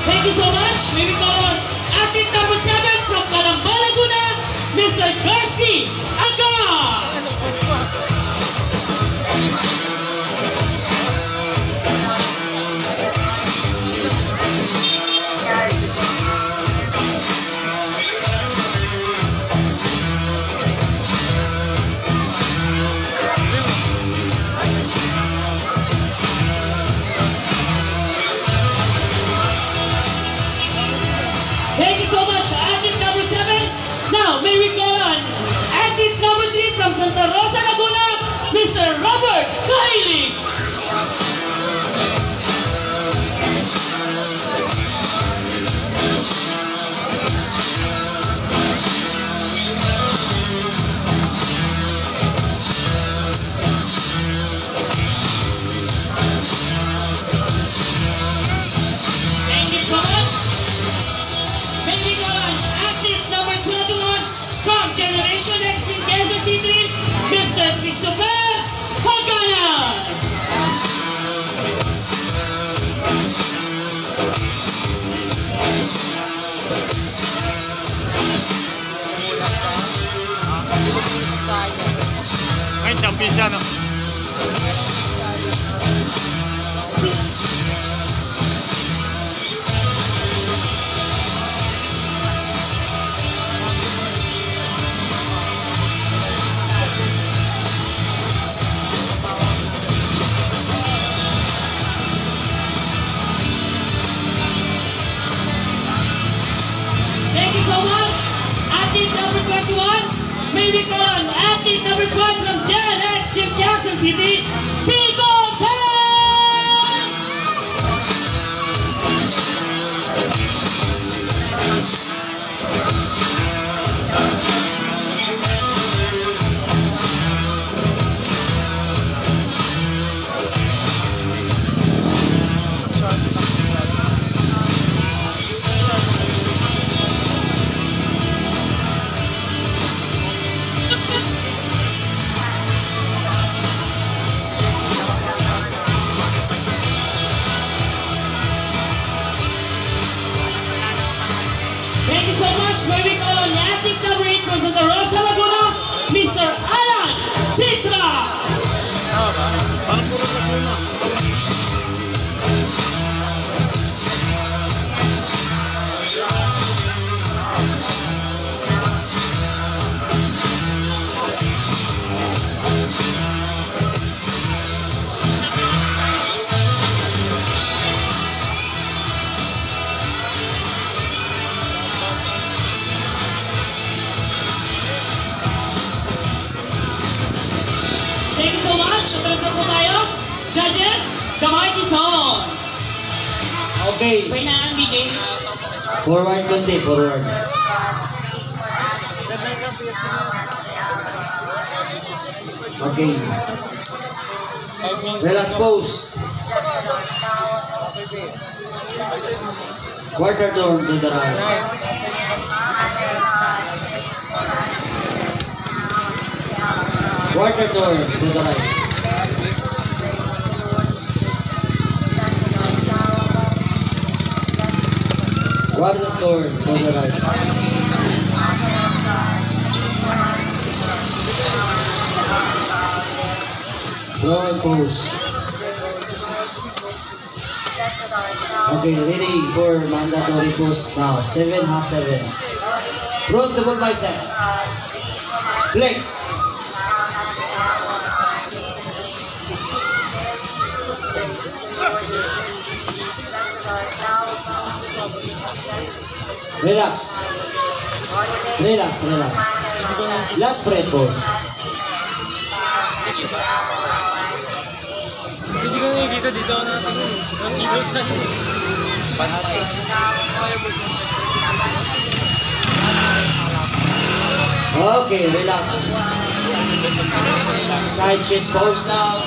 Thank you so much. May we call on athlete number 7 from Calamba, Laguna, Mr. Kirsty Aga. Thank you so much, athlete number 7. Now, may we call on athlete number 3 from Santa Rosa, Laguna, Mr. Robert Kylie. Thank you so much. May we call on athlete number 21 from Generation X in Quezon City, Mr. Christopher Paganas. Ay, champion siya, no? Thank you so much, athlete number 21. May we call on athlete number 12 from General X in Quezon City, Pico Tan! Thank you so much. May we call on athlete number 8 from Santa Rosa, Laguna, Mr. Alan Citra. Parang puro Laguna. Thank you so much. Atras na po tayo. Judges, kamay tison. Okay, Pahinaan, DJ. forward kundi, forward. Okay. Relax pose. Quarter turn to the right. Quarter turn to the right. Quarter turn to the right. Roll pose. Okay, ready for mandatory pose now. 7/7. Front double bicep. Flex. Relax. Relax, relax. Last breath pose. Hindi ko nakikita dito na ang Eagles na pantay. Okay, relax. Side chest pose now.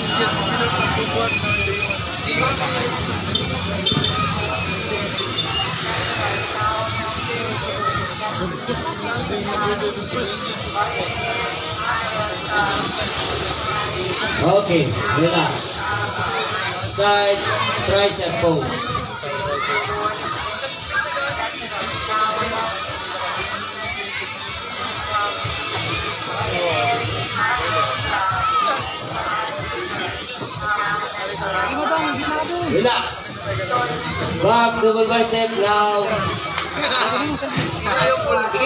Okay, relax. Side tricep pose. Relax. Back, double bicep, now.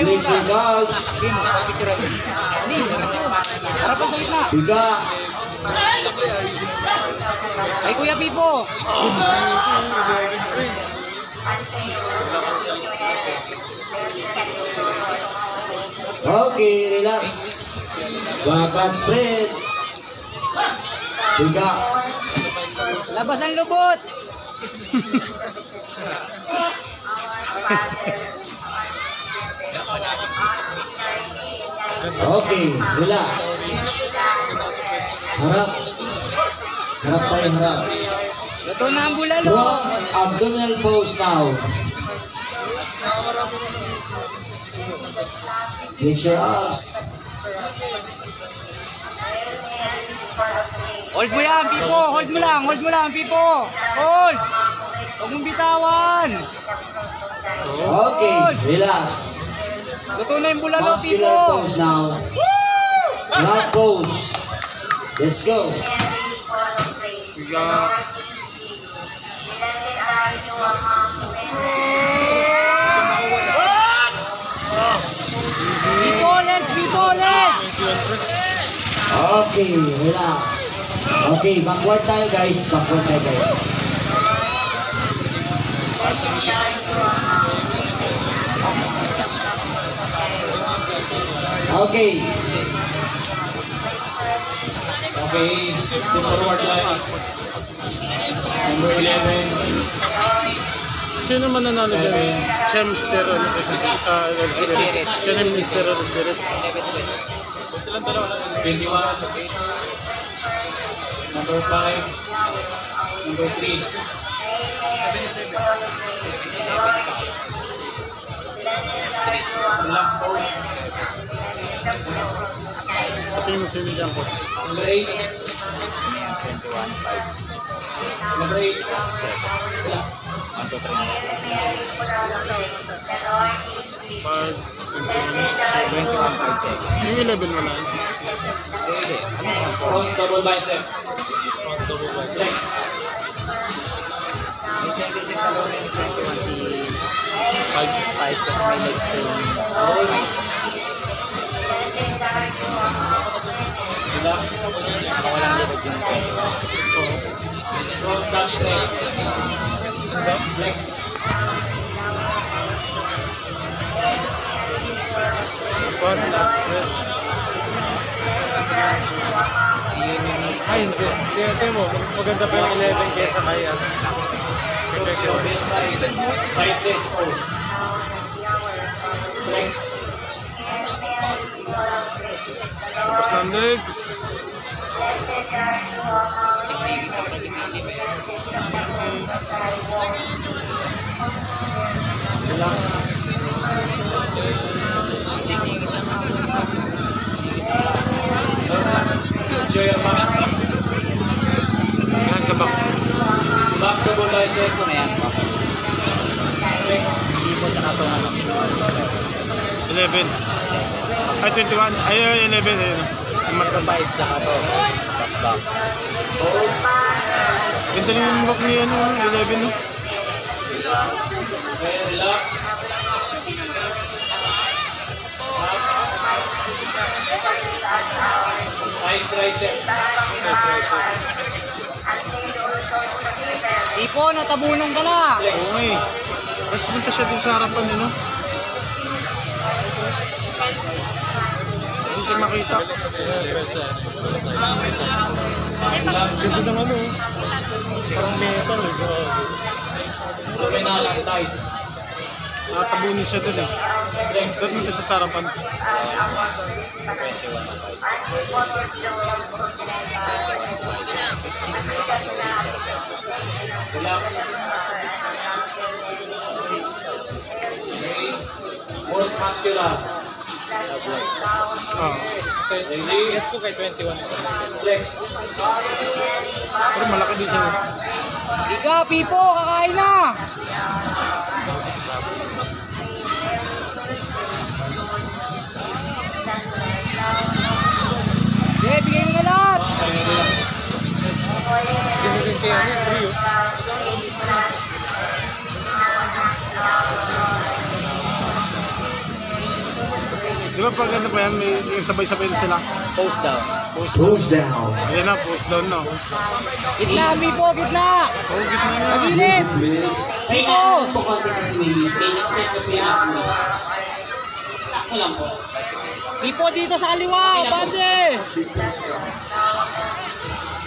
Flex your calves. Biga. Ay, Kuya Pipo! Okay, relax. Back lat spread. Biga. Labas ang lubot! Okay, relax. Harap. Harap tayo, harap. Ito na ang bulalo! Front abdominal pose now. Flex your abs. Hold mo yan, Pipo! Hold mo lang, Pipo! Hold! Huwag mong bitawan! Okay, relax. Luto na yung bulalo, Pipo! Muscular pose now. Front pose. Let's go. Pipo, let's! Okay, relax. Okay, backward tayo guys. Backward tayo guys. Okay. Okay, step forward guys. Number 11. Sino man nanalo dyan? Siya Mr. Spirit. Siya na Mr. Spirit. 21. Number 5. Number 3. Relax pose. Ito yung magsinigyan ko. Number 8. Number 8. Yung 11 wala. Front double bicep. Flex. Relax. Front touch leg. Flex. Ay, hindi. Siyempre mo, mas maganda pa yung 11 kesa kaya. Side chest pose. Flex. Tapos ng legs. Relax. Enjoy your back. Yan sa back. Back double bicep. Flex. 11. Ay, 21. Ay, 11. Ayun. Magkabait na ka to. Back. Hold. Ganda rin yung back ni 11, no? Okay, relax. Side tricep. Ipo, natabunong ka na. Flex. Okay. Ba't punta siya din sa harapan, no? Hindi siya makita. Ganda ng ano. Parang metal. Abdominal and thighs. Natabunin siya dun eh. Flex. Ba't punta siya sa harapan? Relax. Okay. Most muscular. Oh. Okay. Yes ko kay 21 ito. Flex. Pero malaki din siya. Ika, Pipo, kakain na! Okay, bigay mo na lahat! Relax. Ganun kaya niya, Rio. Di ba pag ano pa yan, may yung sabay-sabay na sila? Post down. Post down. Goes down. Ayan na, post down na. Gitna, Pipo, gitna! Oh, gitna na. Pagilid! Please. Kaya po konti kasi may use. May next step na po yung ako. Sakto lang po. Pipo, dito sa kaliwa! Bande!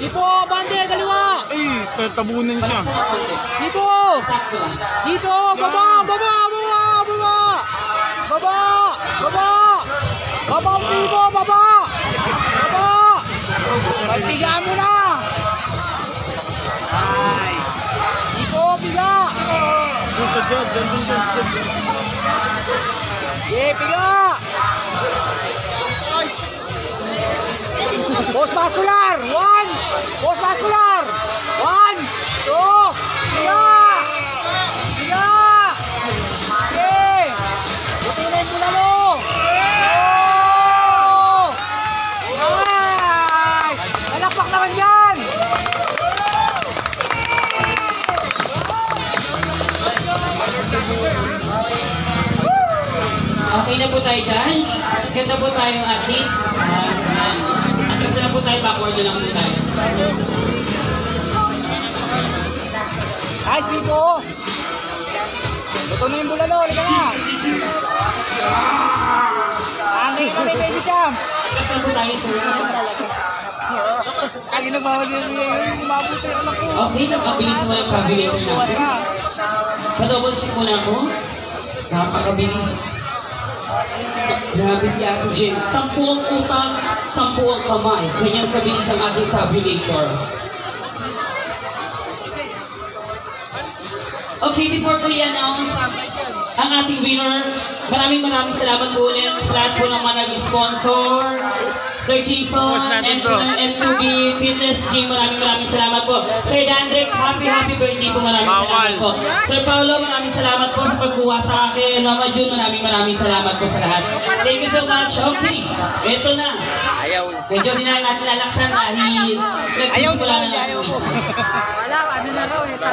Pipo, bande, kaliwa! Ay, tabunan siya. Pipo! Sakto lang. Dito! Baba! Baba! Baba! Baba! Baba! Baba! Baba, Pipo! Baba! Baba! Pagpiga mo na! Nice! Pipo, piga! Doon sa judge, andun sa judge. Yeah, piga! Post muscular! 1! Post muscular! 1! 2! Piga! Piga! Okay! Buti na yung pula mo! Oh! Nice! Nalakpak naman yan! Okay na po tayo dyan. Ganda po tayong athletes. Atras na po tayo. Backward na lang po tayo. Nice, Pipo! Ito na yung bulalo, halika na! Anay na may baby jam! Atras na po tayo, sir. Kaya nagmamadali yung mabuti yung anak ko. Okay, nakabilis naman ang calculator natin. Pa-double check muna ako. Napakabilis. Grabe si Ate Jen. 10 ang utak, 10 ang kamay. Ganyan kabilis ang ating tabulator. Okay, before ko i-announce ang ating winner, maraming salamat po ulit sa lahat po ng mga nag-sponsor. Sir Jason, M2B Fitness Gym, maraming salamat po. Sir Dandrex, happy birthday po, maraming salamat po. Sir Paolo, maraming salamat po sa pagkuha sa akin. Mama June, maraming salamat po sa lahat. Thank you so much. Okay, eto na. Medyo din na natin lalaksan dahil nagsisimula na natin isa.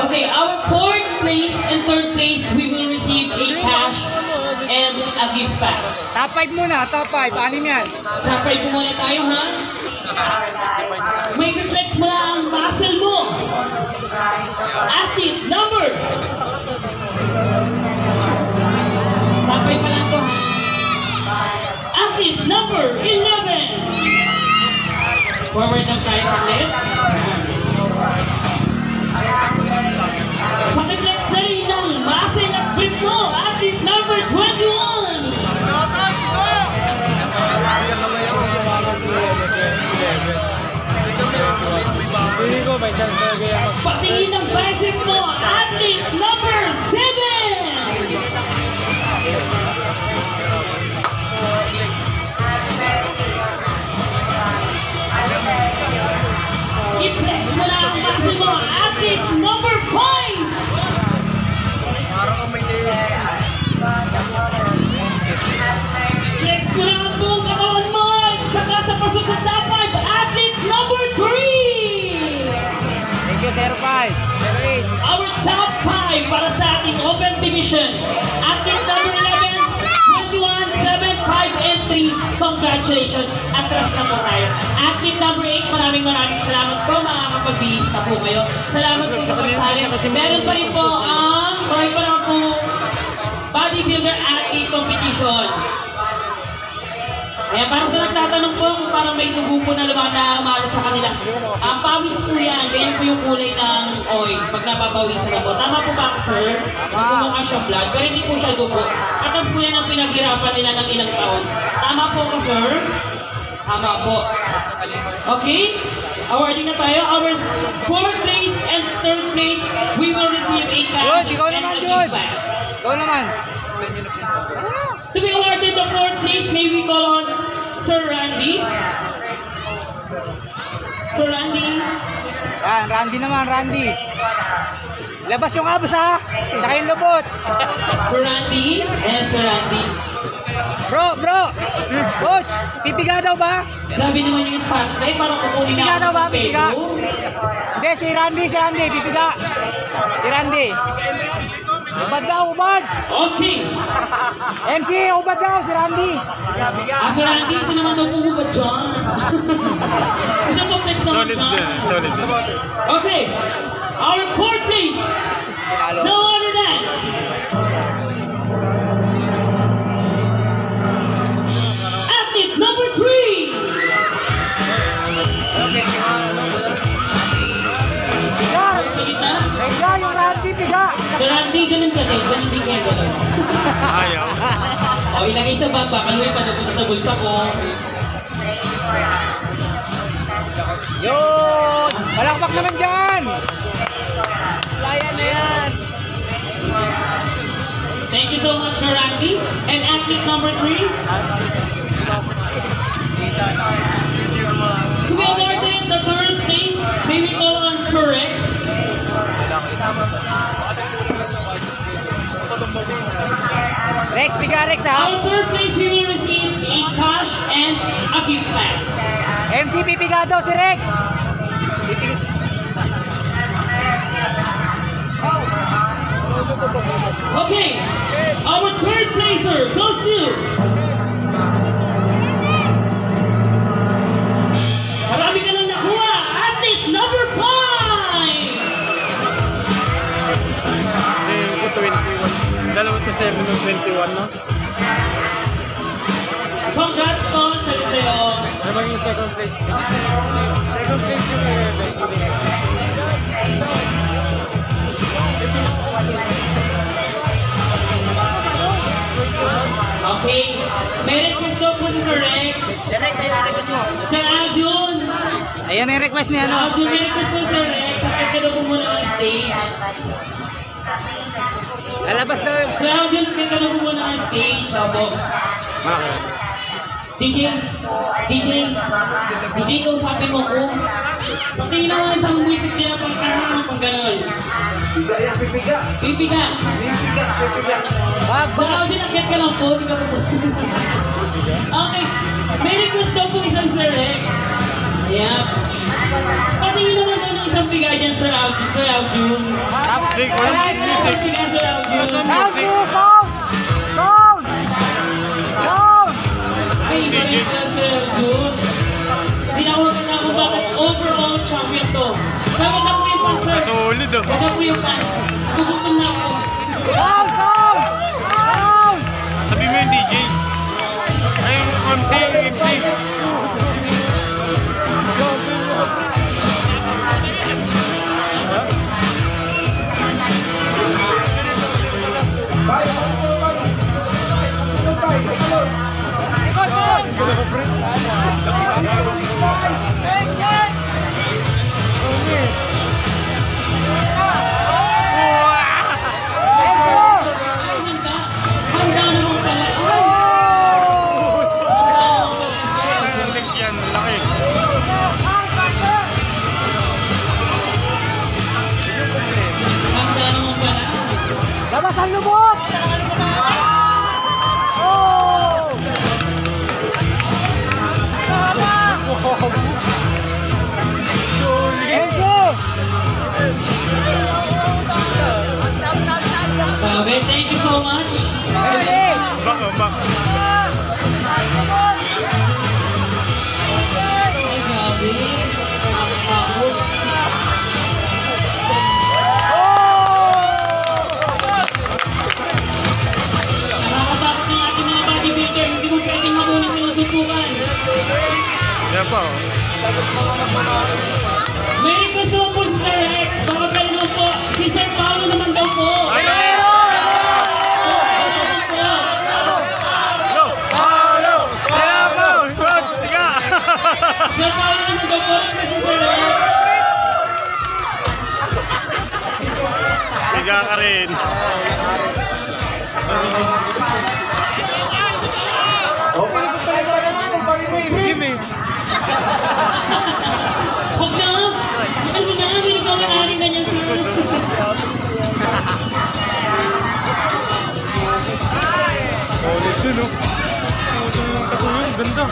Okay, our 4th place and 3rd place, we will receive a cash and a gift pack. Top 5 muna, top 5. Anim yan. Sapay po muna tayo, ha? May reflex mo na ang muscle mo. Active number. Sapay pa lang to, ha? Active number 11. Forward lang tayo saglit. Pakiflex na rin ng muscle at grip mo. Active number 21. Hindi ko, may chance talaga yan. Patingin ng bicep mo. Athlete number 7. I-flex mo na ang muscle mo. Athlete number 5. Flex mo na ang buong katawan mo. Saka sa pasok sa dapat. Athlete number 3. Thank you, Sir 5. Sir 8. Our top 5 para sa ating open division. Athlete number 11, 21, 7, 5, and 3. Congratulations. Atras na po tayo. Athlete number 8, maraming salamat po. Makakapagbihis na po kayo. Salamat po sa pagsali. Meron pa rin po ang bodybuilder athlete competition. Kaya para sa nagtatanong po kung parang may tubo po na umala sa kanila. Ang pawis po yan, ganyan po yung kulay ng oil pag napapawisan na po. Tama po ba, sir? Kumukha siya blood, pero hindi po siya dugo. Atas po yan ang pinaghirapan nila ng ilang taon. Tama po ka, sir? Tama po. Okay? Awarding na tayo. Our 4th place and 3rd place, we will receive a cash and a gift bag. Go naman. To be awarded the fourth place, may we call on Sir Randy? Sir Randy? Yan, Randy naman, Randy. Labas yung abs ha. Saka yung lubot. Sir Randy and Sir Randy. Bro. Coach, pipiga daw ba? Grabe naman yung spotlight, parang kukunin Pipiga daw ba? ang Pipiga? pedo. Hindi, si Randy, pipiga. Si Randy. Ubad daw, ubad. Okay. MC, ubad daw, si Randy. Sir Randy, sino naman daw pumubad dyan? Isang complex naman Solid dyan. din. Solid din. Okay. Our fourth place. No other than athlete number 3. Piga. Sa gitna. Piga yung Randy, piga. Sir Randy, ganun ka din. Ganun din kayo ganun. Ayaw. O, ilagay sa baba. Kaluwi pa napunta sa bulsa ko. Yun. Palakpak naman dyan. Layan na yan. Thank you so much, Sir Randy. And athlete number 3. To be awarded the third place, may we call on Sir Rex. Rex, piga Rex ha. Our third place, we will receive a cash and a gift pack. MC, pipiga daw si Rex. Okay, our third placer goes to marami ka nang nakuha, athlete number 5. Yung 21. Dalawa to 7 ng 21, no? Congrats, Son, sa sa'yo. Ano maging second place? Second place yung sa Rebels. Okay, may request daw po si Sir Rex. Sir Rex, ayun ang request mo. Sir Aljun. Ayan ang request niya, Sir no? Aljun, may request po Sir Rex. Sakit ka daw po muna ng stage. Lalabas daw. Sir Aljun, sakit ka daw po muna ng stage. Opo. Bakit? DJ, kausapin mo ko. Pati naman isang music niya pang gano'n. Pipiga. Wag, Sir Aljun, akit ka lang po. Hindi ka po. Okay. May request daw po isang Sir Rex. Ayan. Pati naman daw ng isang piga dyan, Sir Aljun. Music, walang music. Piga, Sir Aljun. Walang Sound, music. sound! Sound! Sound! Ay, balik na Sir Aljun. Tinawagan na ako bakit overall champion to. Sagot na po yung pan, Sir. Solid, oh. Sagot po yung pan. Tugutin na ako. Sound! Sound! Sound! Sabi mo yung DJ. Ay, MC. Handa naman pala. Next yan, laki. Handa naman pala. Labas ang lubot! Oh! Sama! Enzo! Grabe, thank you so much. Ready? Baka. Ay, grabe. Nakakapagod. Nakakatakot ng ating mga bodybuilder. Hindi mo pwedeng makunin yung susukan. Yan pa, oh. May request naman po si Sir Rex. Baka pwede naman po. Si Sir Paolo naman daw po. Sir Paolo naman daw po. Request si Sir Rex. Higa ka rin. yun, no? Ang tato yun, ganda.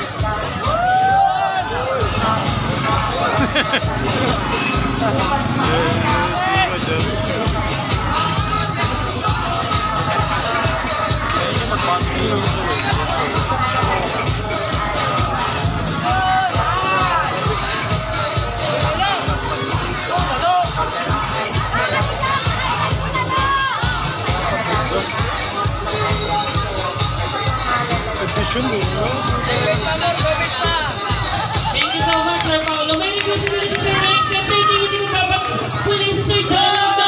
Thank you so much, Sir Paolo. May request ko rin sa Sir Rick. Siyempre, hindi ko papagpunin sa Sir John.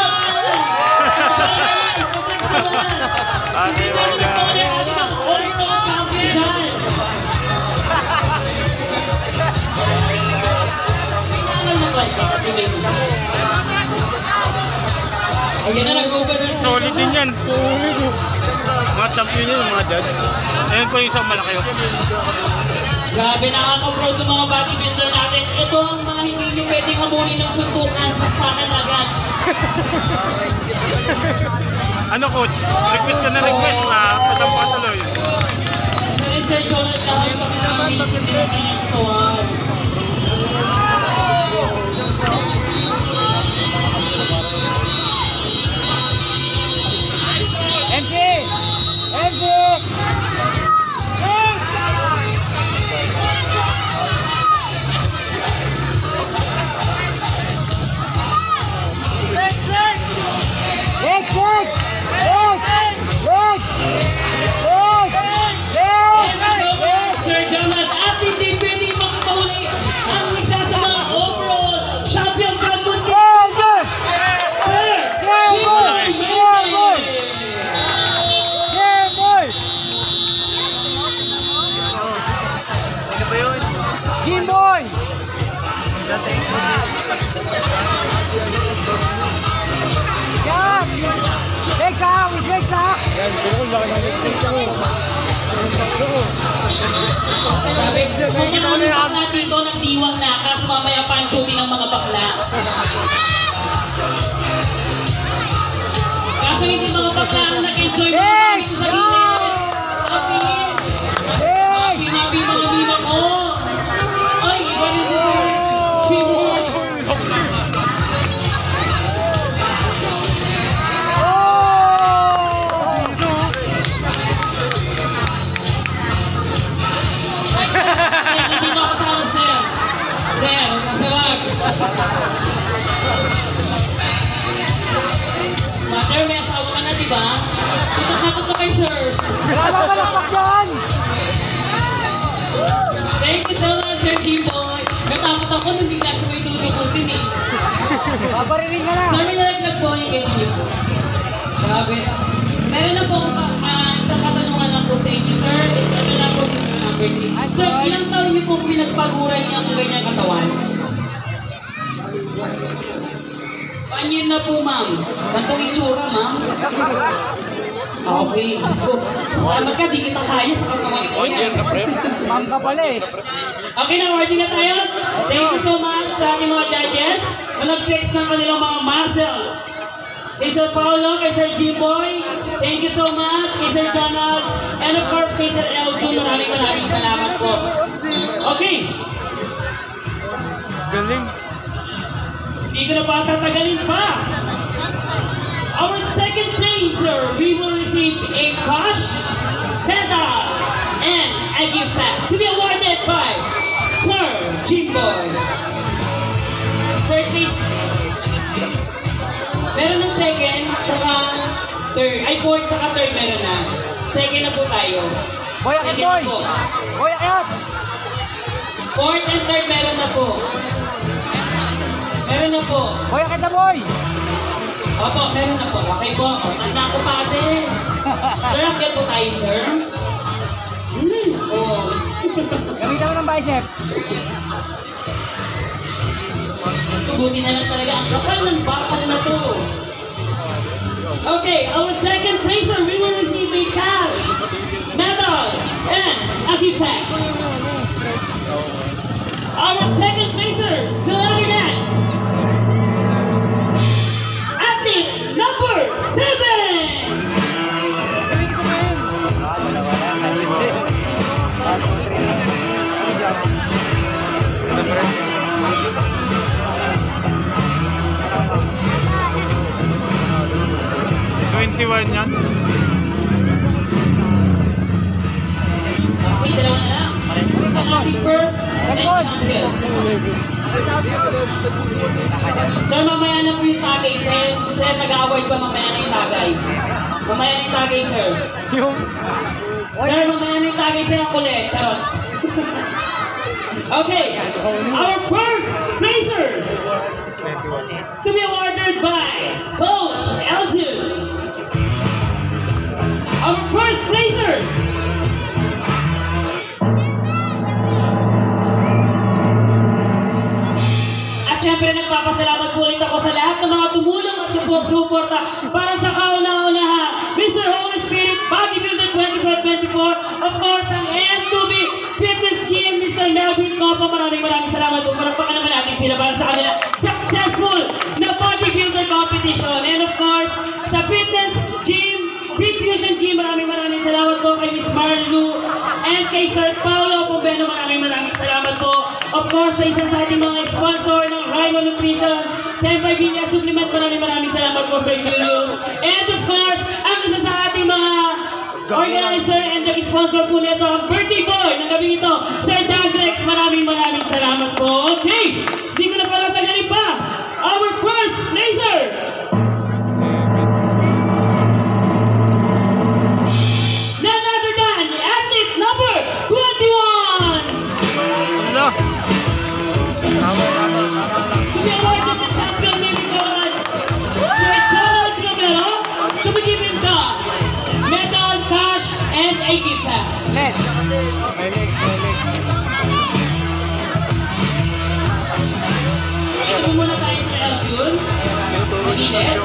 Ate Wanda. Ayan na, nag-open. Solid din yan. Mga champion yun, mga judge. Ayun po yung isang malaki. Grabe, nakaka-proud ng mga bodybuilder natin. Ito ang mga hindi nyo pwedeng hamunin ng suntukan sa sakan agad. Ano coach? Request ka na request na pasampa tuloy. Sir Jonathan, dahil kami naman pag-ibig ng tuwan. MC! MC! Sir Jonathan, at hindi pwede makapahuli ang isa sa mga overall champion Dragon Team. Sir! Jimboy! Yan! Next ha! Next ha! Sabi, kung nakalimutan natin ito ng diwang nakas, mamaya pa ang tsubi ng mga bakla. Kaso hindi mga bakla ang nag-enjoy ng mga sa gilid. Happy mga biba ko. Ay, iba rin po. Chibo. Hindi mo kasama, sir. Sir, masawag. Mother, may asawa ka na, diba? Tutok na tutok kay sir. Wala ka lang pakyan! Thank you so much, Sir Jimboy. Natakot ako nung bigla siya may tutukutin eh. Babarinig ka na! Sir, may nalaglag po yung kay Jimboy. Grabe. Meron na po isang katanungan lang po sa inyo, sir. Ito lang po sa number 3. Sir, ilang taon niyo po pinagpaguran niya ang ganyang katawan? 1 year na po, ma'am. Gantong itsura, ma'am. Okay, Diyos ko. Salamat ka, di kita kaya sa katawan ko yan. Ma'am ka pala eh. Okay na, ready na tayo? Thank you so much sa aking mga judges na nag-flex ng kanilang mga muscles. Kay Sir Paolo, kay Sir Jimboy, thank you so much. Kay Sir Jonald, and of course kay Sir Eljo, maraming salamat po. Okay. Galing. Hindi ko na pa tatagalin pa. Our second placer, we will receive a cash, medal, and a gift pack to be awarded by Sir Jimboy. Third place. Meron ng second, tsaka third. Ay, fourth, tsaka third meron na. Second na po tayo. Boy, akit Second boy! na po. Boy, akit! Fourth and third meron na po. Meron na po. Boy, akit na boy! Opo, meron na po. Okay po. Tanda ko pa ate. Sir, akit po tayo, sir. Oh. Gamitan mo ng bicep. Buti na lang talaga ang kapal ng bakal na to. Okay, our second placer, we will receive a cash, medal, and a gift pack. Our second placer, still looking at athlete number 7. yan. Okay, dalawa na lang. Ang ating first and champion. Sir, mamaya na po yung tagay, sir. Sir, nag-award pa mamaya na yung tagay. Mamaya na yung tagay, sir. Sir, mamaya na yung tagay, sir. Ang kulit. Charot. Okay. Our first placer to be awarded by Coach Elton. Our first placer. Siyempre, nagpapasalamat po ulit ako sa lahat ng mga tumulong at suporta para sa kauna-unahan. Mr. Holy Spirit, Bodybuilder 2024, of course, ang AM2B Fitness Gym, Mr. Melvin Copa, maraming salamat po. Parapakan naman natin sila para sa kanila successful na bodybuilder competition. And of course, sa Fitness Gym, Fit Fusion Gym, maraming salamat po kay Miss Marlu and kay Sir Paolo Pubeno, maraming salamat po. Of course, sa isa sa ating mga sponsor ng Rhino Nutrition, Senpai Villa Supplement, maraming salamat po, Sir Julius. And of course, ang isa sa ating mga organizer and nag-sponsor po nito, ang birthday boy ng gabi ito, Sir Dagrex, maraming salamat po. Okay, hindi ko na pala tagalin pa. Our first laser! None other than athlete number 21! Ano? To be awarded the champion, maybe called Sir Donald Romero, to be given the medal, cash, and a gift pack. Yes. My legs. Ito muna tayo sa Elton. Mag-init.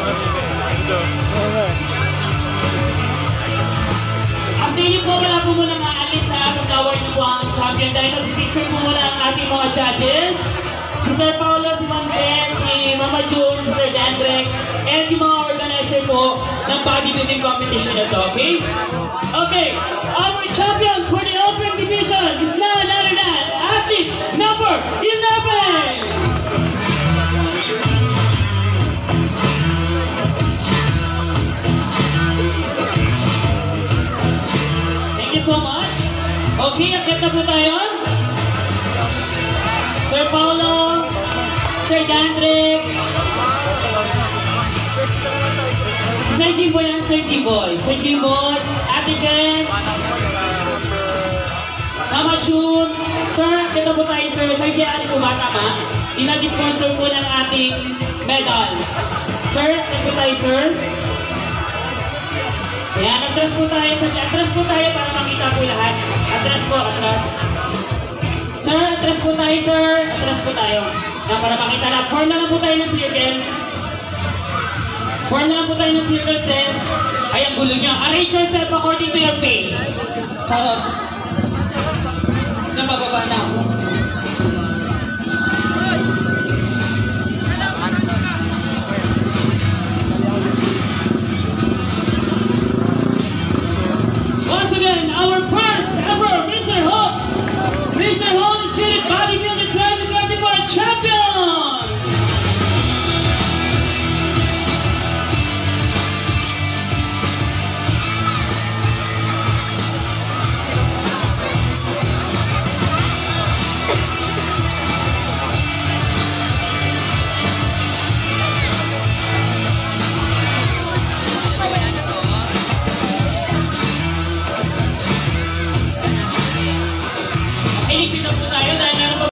Update po, wala po muna maalis sa pag-award na po ang champion dahil nag-picture po muna ang ating mga judges. Si Sir Paolo, si Ma'am Jen, si Mama June, si Sir Dandrek, and yung mga organizer po ng bodybuilding competition na to, okay? Okay, our champion for the open division is none other than athlete number 11! Thank you so much. Okay, akit na po tayo. Sir Paolo, Sir Dandrek, Sir Jimboy and Sir Jimboy. Sir Jimboy, Ate Jen, Mama June. Sir, akit na po tayo, sir. Sir Jen, po ba tama? Inag-sponsor po ng ating medal. Sir, akit po tayo, sir. Yan, atras po tayo. Atras po tayo para makita po lahat. Atras po, atras. Sir, atras po tayo, sir. Atras po tayo. Yan, para makita na. Form na lang po tayo ng circle. Form na lang po tayo ng circle, sir. Ay, ang gulo niya. Arrange yourself according to your pace. Charot. Napababa na ako.